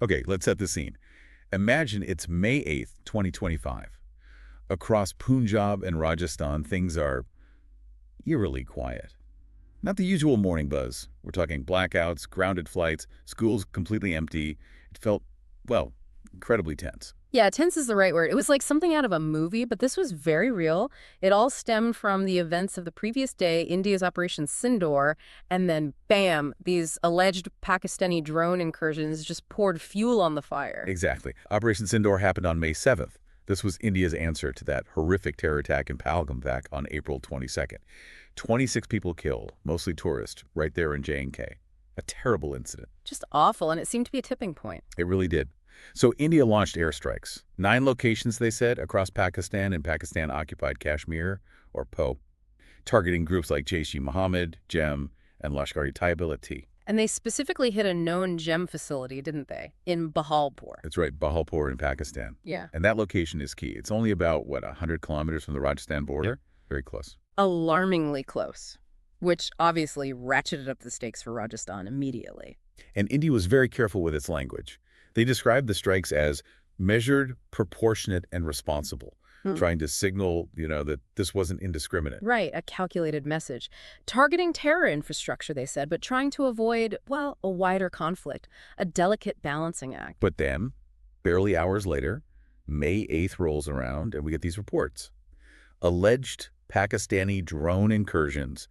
Okay, let's set the scene. Imagine it's May 8th, 2025. Across Punjab and Rajasthan, things are eerily quiet. Not the usual morning buzz. We're talking blackouts, grounded flights, schools completely empty. It felt, well, incredibly tense. Yeah, tense is the right word. It was like something out of a movie, but this was very real. It all stemmed from the events of the previous day, India's Operation Sindoor, and then bam, these alleged Pakistani drone incursions just poured fuel on the fire. Exactly. Operation Sindoor happened on May 7th. This was India's answer to that horrific terror attack in Pahalgam back on April 22nd. 26 people killed, mostly tourists, right there in J&K. A terrible incident. Just awful, and it seemed to be a tipping point. It really did. So India launched airstrikes. 9 locations, they said, across Pakistan and Pakistan-occupied Kashmir, or PoK, targeting groups like Jaish-e-Mohammed, JEM, and Lashkar-e-Taiba. And they specifically hit a known gem facility, didn't they? In Bahalpur. That's right, Bahalpur in Pakistan. Yeah. And that location is key. It's only about, 100 kilometers from the Rajasthan border? Yep. Very close. Alarmingly close, which obviously ratcheted up the stakes for Rajasthan immediately. And India was very careful with its language. They described the strikes as measured, proportionate, and responsible, trying to signal, that this wasn't indiscriminate. Right, a calculated message. Targeting terror infrastructure, they said, but trying to avoid, well, a wider conflict, a delicate balancing act. But then, barely hours later, May 8th rolls around, and we get these reports. Alleged Pakistani drone incursions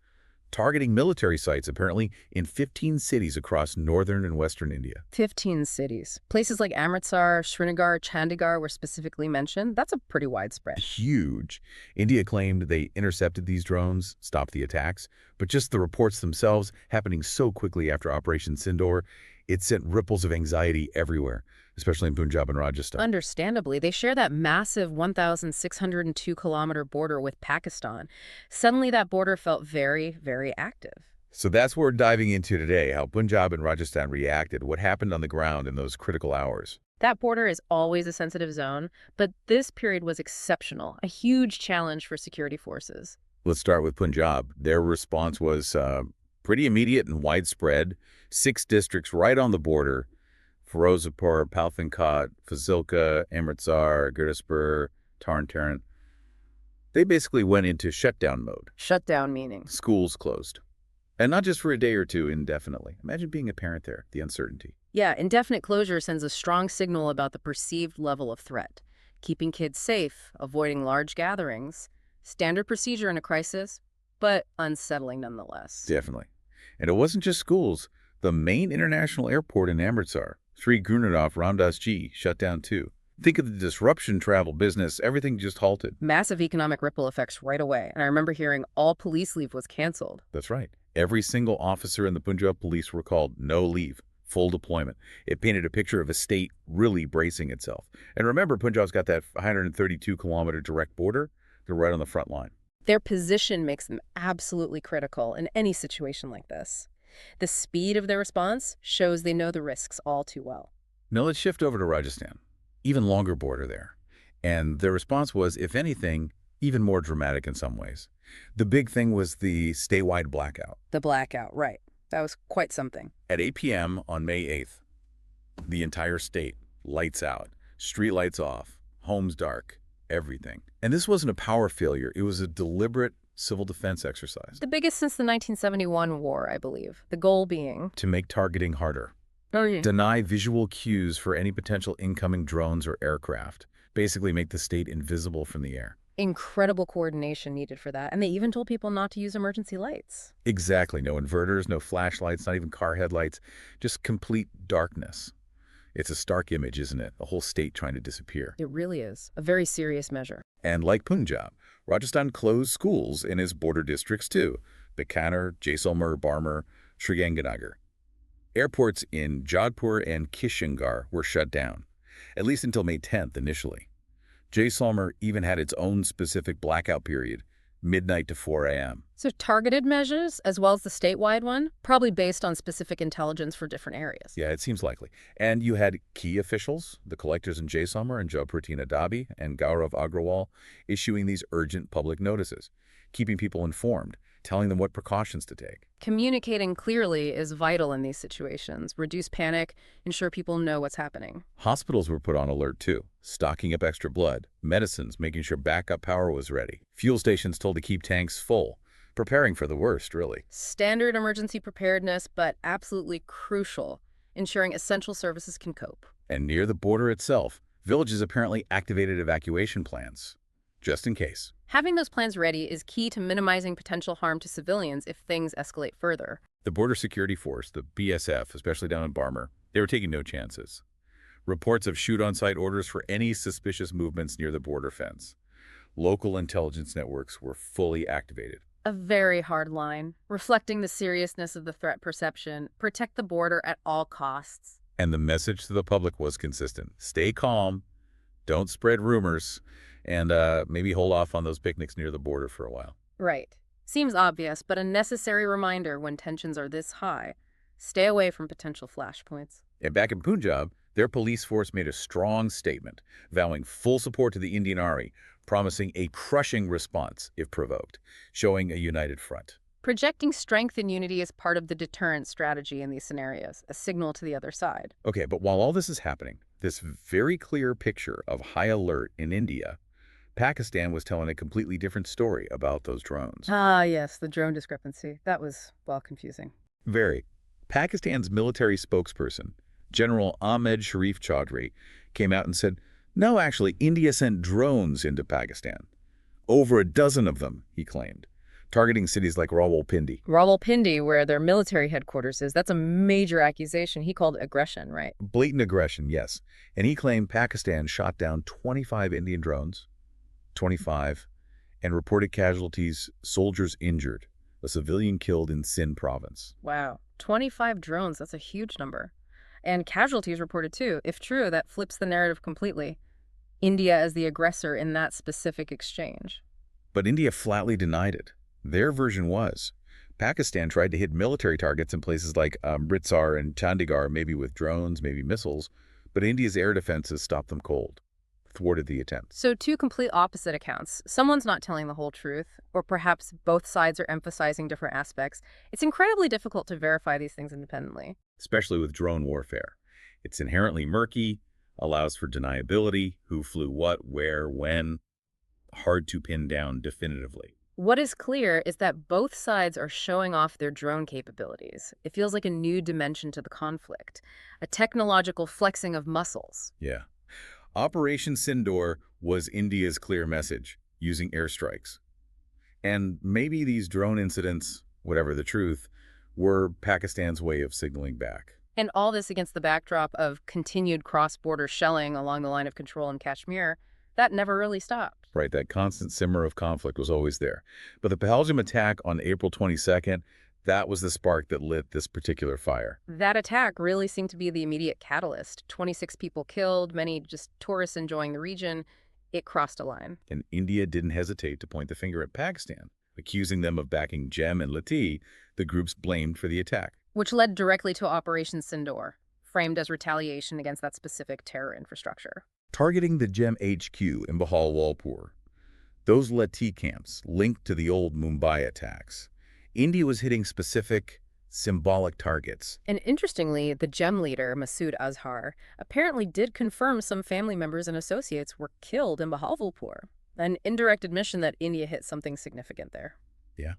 targeting military sites, apparently, in 15 cities across northern and western India. 15 cities. Places like Amritsar, Srinagar, Chandigarh were specifically mentioned. That's a pretty widespread. Huge. India claimed they intercepted these drones, stopped the attacks, but just the reports themselves happening so quickly after Operation Sindoor, it sent ripples of anxiety everywhere, especially in Punjab and Rajasthan. Understandably, they share that massive 1,602-kilometer border with Pakistan. Suddenly, that border felt very, very active. So that's what we're diving into today, how Punjab and Rajasthan reacted, what happened on the ground in those critical hours. That border is always a sensitive zone, but this period was exceptional, a huge challenge for security forces. Let's start with Punjab. Their response was pretty immediate and widespread. 6 districts right on the border: Firozpur, Pathankot, Fazilka, Amritsar, Gurdaspur, Tarn. They basically went into shutdown mode. Shutdown meaning? Schools closed. And not just for a day or two, indefinitely. Imagine being a parent there, the uncertainty. Yeah, indefinite closure sends a strong signal about the perceived level of threat. Keeping kids safe, avoiding large gatherings, standard procedure in a crisis, but unsettling nonetheless. Definitely. And it wasn't just schools. The main international airport in Amritsar, Sri Gurunadath Ramdas Ji, shut down too. Think of the disruption, travel, business, everything just halted. Massive economic ripple effects right away. And I remember hearing all police leave was canceled. That's right. Every single officer in the Punjab police were called no leave, full deployment. It painted a picture of a state really bracing itself. And remember, Punjab's got that 132-kilometer direct border. They're right on the front line. Their position makes them absolutely critical in any situation like this. The speed of their response shows they know the risks all too well. Now let's shift over to Rajasthan. Even longer border there. And their response was, if anything, even more dramatic in some ways. The big thing was the statewide blackout. The blackout, right. That was quite something. At 8 p.m. on May 8th, the entire state, lights out, street lights off, homes dark, everything. And this wasn't a power failure. It was a deliberate civil defense exercise. The biggest since the 1971 war, I believe. The goal being to make targeting harder. Oh, yeah. Deny visual cues for any potential incoming drones or aircraft. Basically make the state invisible from the air. Incredible coordination needed for that. And they even told people not to use emergency lights. Exactly. No inverters, no flashlights, not even car headlights. Just complete darkness. It's a stark image, isn't it? The whole state trying to disappear. It really is. A very serious measure. And like Punjab, Rajasthan closed schools in its border districts too. Bikaner, Jaisalmer, Barmer, Srinagar. Airports in Jodhpur and Kishangarh were shut down, at least until May 10th initially. Jaisalmer even had its own specific blackout period, midnight to 4 a.m. So targeted measures, as well as the statewide one, probably based on specific intelligence for different areas. Yeah, it seems likely. And you had key officials, the collectors in Jaisalmer and Jodhpur Dabi and Gaurav Agrawal, issuing these urgent public notices, keeping people informed, telling them what precautions to take. Communicating clearly is vital in these situations. Reduce panic, ensure people know what's happening. Hospitals were put on alert too, stocking up extra blood, medicines, making sure backup power was ready. Fuel stations told to keep tanks full, preparing for the worst, really. Standard emergency preparedness, but absolutely crucial, ensuring essential services can cope. And near the border itself, villages apparently activated evacuation plans, just in case. Having those plans ready is key to minimizing potential harm to civilians if things escalate further. The Border Security Force, the BSF, especially down in Barmer, they were taking no chances. Reports of shoot-on-sight orders for any suspicious movements near the border fence. Local intelligence networks were fully activated. A very hard line, reflecting the seriousness of the threat perception. Protect the border at all costs. And the message to the public was consistent. Stay calm, don't spread rumors, and maybe hold off on those picnics near the border for a while. Right. Seems obvious, but a necessary reminder when tensions are this high. Stay away from potential flashpoints. And back in Punjab, their police force made a strong statement, vowing full support to the Indian Army, promising a crushing response if provoked, showing a united front. Projecting strength and unity is part of the deterrent strategy in these scenarios, a signal to the other side. Okay, but while all this is happening, this very clear picture of high alert in India, Pakistan was telling a completely different story about those drones. Ah, yes, the drone discrepancy. That was, well, confusing. Very. Pakistan's military spokesperson, General Ahmed Sharif Chaudhry, came out and said, no, actually, India sent drones into Pakistan. Over a dozen of them, he claimed, targeting cities like Rawalpindi. Rawalpindi, where their military headquarters is, that's a major accusation. He called aggression, right? Blatant aggression, yes. And he claimed Pakistan shot down 25 Indian drones, 25, and reported casualties, soldiers injured, a civilian killed in Sindh province. Wow. 25 drones, that's a huge number. And casualties reported too. If true, that flips the narrative completely. India as the aggressor in that specific exchange. But India flatly denied it. Their version was, Pakistan tried to hit military targets in places like Amritsar and Chandigarh, maybe with drones, maybe missiles, but India's air defenses stopped them cold, thwarted the attempt. So two complete opposite accounts. Someone's not telling the whole truth, or perhaps both sides are emphasizing different aspects. It's incredibly difficult to verify these things independently. Especially with drone warfare. It's inherently murky, allows for deniability, who flew what, where, when, hard to pin down definitively. What is clear is that both sides are showing off their drone capabilities. It feels like a new dimension to the conflict, a technological flexing of muscles. Yeah. Operation Sindoor was India's clear message, using airstrikes. And maybe these drone incidents, whatever the truth, were Pakistan's way of signaling back. And all this against the backdrop of continued cross-border shelling along the line of control in Kashmir. That never really stopped. Right, that constant simmer of conflict was always there. But the Pahalgam attack on April 22nd, that was the spark that lit this particular fire. That attack really seemed to be the immediate catalyst. 26 people killed, many just tourists enjoying the region. It crossed a line. And India didn't hesitate to point the finger at Pakistan, accusing them of backing Jem and Lati, the groups blamed for the attack. Which led directly to Operation Sindoor, framed as retaliation against that specific terror infrastructure. Targeting the Jem HQ in Bahawalpur, those Lati camps linked to the old Mumbai attacks, India was hitting specific, symbolic targets. And interestingly, the Jem leader, Masood Azhar, apparently did confirm some family members and associates were killed in Bahawalpur, an indirect admission that India hit something significant there. Yeah.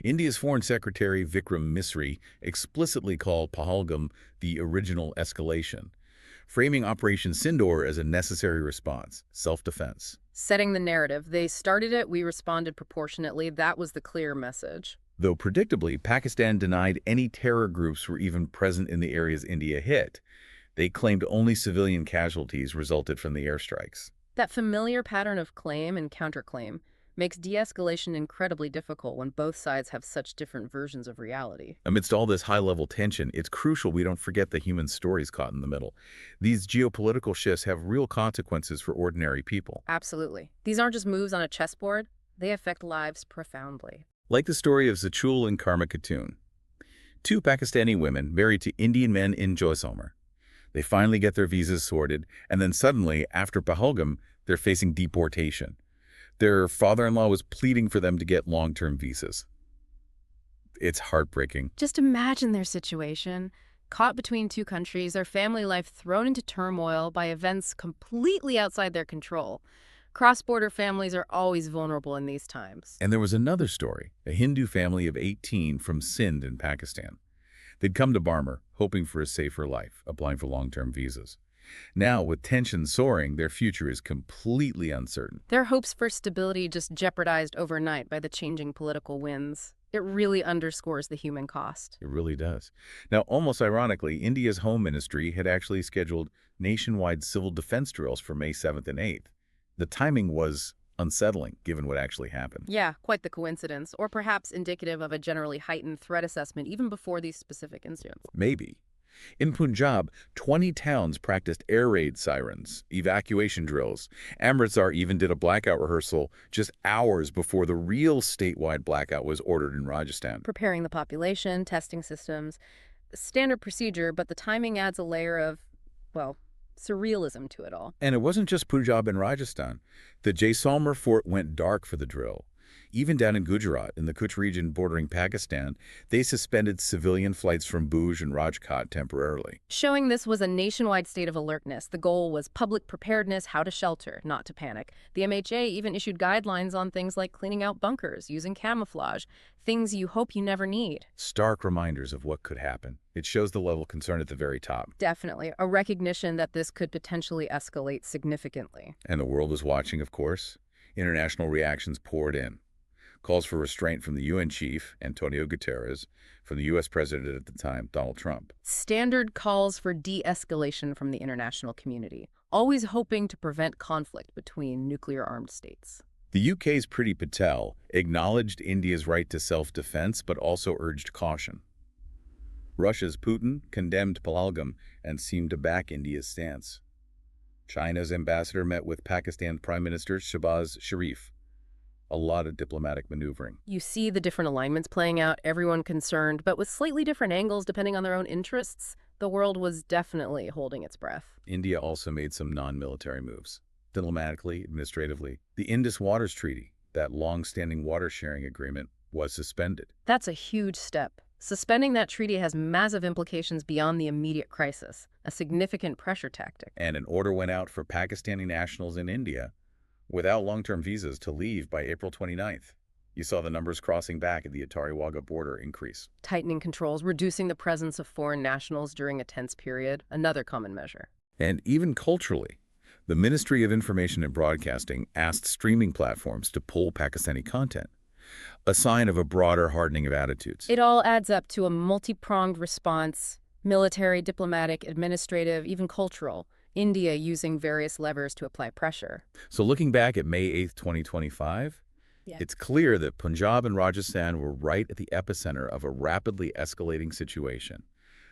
India's Foreign Secretary Vikram Misri explicitly called Pahalgam the original escalation, framing Operation Sindoor as a necessary response, self-defense. Setting the narrative. They started it, we responded proportionately. That was the clear message. Though predictably, Pakistan denied any terror groups were even present in the areas India hit. They claimed only civilian casualties resulted from the airstrikes. That familiar pattern of claim and counterclaim makes de-escalation incredibly difficult when both sides have such different versions of reality. Amidst all this high-level tension, it's crucial we don't forget the human stories caught in the middle. These geopolitical shifts have real consequences for ordinary people. Absolutely. These aren't just moves on a chessboard. They affect lives profoundly. Like the story of Zachul and Karma Khatun, two Pakistani women married to Indian men in Jaisalmer. They finally get their visas sorted, and then suddenly, after Pahalgam, they're facing deportation. Their father-in-law was pleading for them to get long-term visas. It's heartbreaking. Just imagine their situation. Caught between two countries, their family life thrown into turmoil by events completely outside their control. Cross-border families are always vulnerable in these times. And there was another story, a Hindu family of 18 from Sindh in Pakistan. They'd come to Barmer, hoping for a safer life, applying for long-term visas. Now, with tensions soaring, their future is completely uncertain. Their hopes for stability just jeopardized overnight by the changing political winds. It really underscores the human cost. It really does. Now, almost ironically, India's Home Ministry had actually scheduled nationwide civil defense drills for May 7th and 8th. The timing was unsettling, given what actually happened. Yeah, quite the coincidence, or perhaps indicative of a generally heightened threat assessment even before these specific incidents. Maybe. In Punjab, 20 towns practiced air raid sirens, evacuation drills. Amritsar even did a blackout rehearsal just hours before the real statewide blackout was ordered in Rajasthan. Preparing the population, testing systems, standard procedure, but the timing adds a layer of, well, surrealism to it all. And it wasn't just Punjab and Rajasthan. The Jaisalmer fort went dark for the drill. Even down in Gujarat, in the Kutch region bordering Pakistan, they suspended civilian flights from Bhuj and Rajkot temporarily. Showing this was a nationwide state of alertness. The goal was public preparedness, how to shelter, not to panic. The MHA even issued guidelines on things like cleaning out bunkers, using camouflage, things you hope you never need. Stark reminders of what could happen. It shows the level of concern at the very top. Definitely. A recognition that this could potentially escalate significantly. And the world was watching, of course. International reactions poured in. Calls for restraint from the UN chief, Antonio Guterres, from the U.S. president at the time, Donald Trump. Standard calls for de-escalation from the international community, always hoping to prevent conflict between nuclear-armed states. The UK's Priti Patel acknowledged India's right to self-defense, but also urged caution. Russia's Putin condemned Pahalgam and seemed to back India's stance. China's ambassador met with Pakistan Prime Minister Shehbaz Sharif. A lot of diplomatic maneuvering. You see the different alignments playing out, everyone concerned, but with slightly different angles depending on their own interests. The world was definitely holding its breath. India also made some non-military moves. Diplomatically, administratively. The Indus Waters Treaty, that long-standing water-sharing agreement, was suspended. That's a huge step. Suspending that treaty has massive implications beyond the immediate crisis, a significant pressure tactic. And an order went out for Pakistani nationals in India without long-term visas to leave by April 29th. You saw the numbers crossing back at the Attari-Wagah border increase. Tightening controls, reducing the presence of foreign nationals during a tense period, another common measure. And even culturally, the Ministry of Information and Broadcasting asked streaming platforms to pull Pakistani content, a sign of a broader hardening of attitudes. It all adds up to a multi-pronged response, military, diplomatic, administrative, even cultural. India using various levers to apply pressure. So looking back at May 8th, 2025, it's clear that Punjab and Rajasthan were right at the epicenter of a rapidly escalating situation,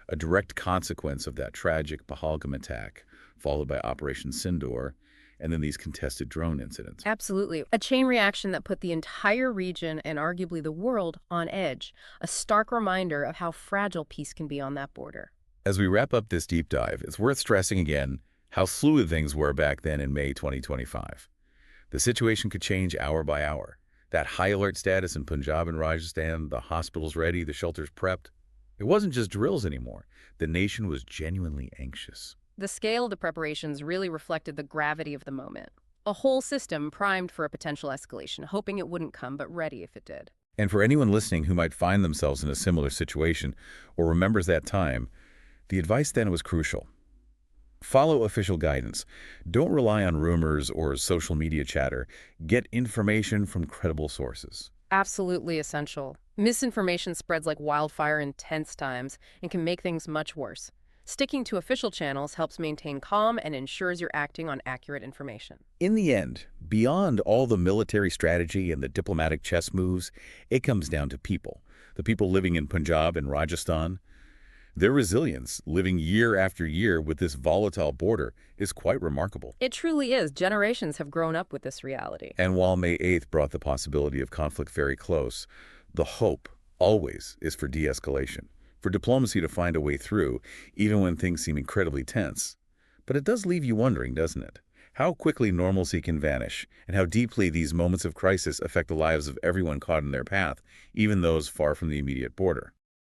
a direct consequence of that tragic Pahalgam attack, followed by Operation Sindoor, and then these contested drone incidents. Absolutely. A chain reaction that put the entire region and arguably the world on edge, a stark reminder of how fragile peace can be on that border. As we wrap up this deep dive, it's worth stressing again how fluid things were back then in May 2025. The situation could change hour by hour. That high alert status in Punjab and Rajasthan, the hospitals ready, the shelters prepped. It wasn't just drills anymore. The nation was genuinely anxious. The scale of the preparations really reflected the gravity of the moment. A whole system primed for a potential escalation, hoping it wouldn't come, but ready if it did. And for anyone listening who might find themselves in a similar situation or remembers that time, the advice then was crucial. Follow official guidance. Don't rely on rumors or social media chatter. Get information from credible sources. Absolutely essential. Misinformation spreads like wildfire in tense times and can make things much worse. Sticking to official channels helps maintain calm and ensures you're acting on accurate information. In the end, beyond all the military strategy and the diplomatic chess moves, it comes down to people. The people living in Punjab and Rajasthan. Their resilience, living year after year with this volatile border, is quite remarkable. It truly is. Generations have grown up with this reality. And while May 8th brought the possibility of conflict very close, the hope always is for de-escalation, for diplomacy to find a way through, even when things seem incredibly tense. But it does leave you wondering, doesn't it? How quickly normalcy can vanish, and how deeply these moments of crisis affect the lives of everyone caught in their path, even those far from the immediate border.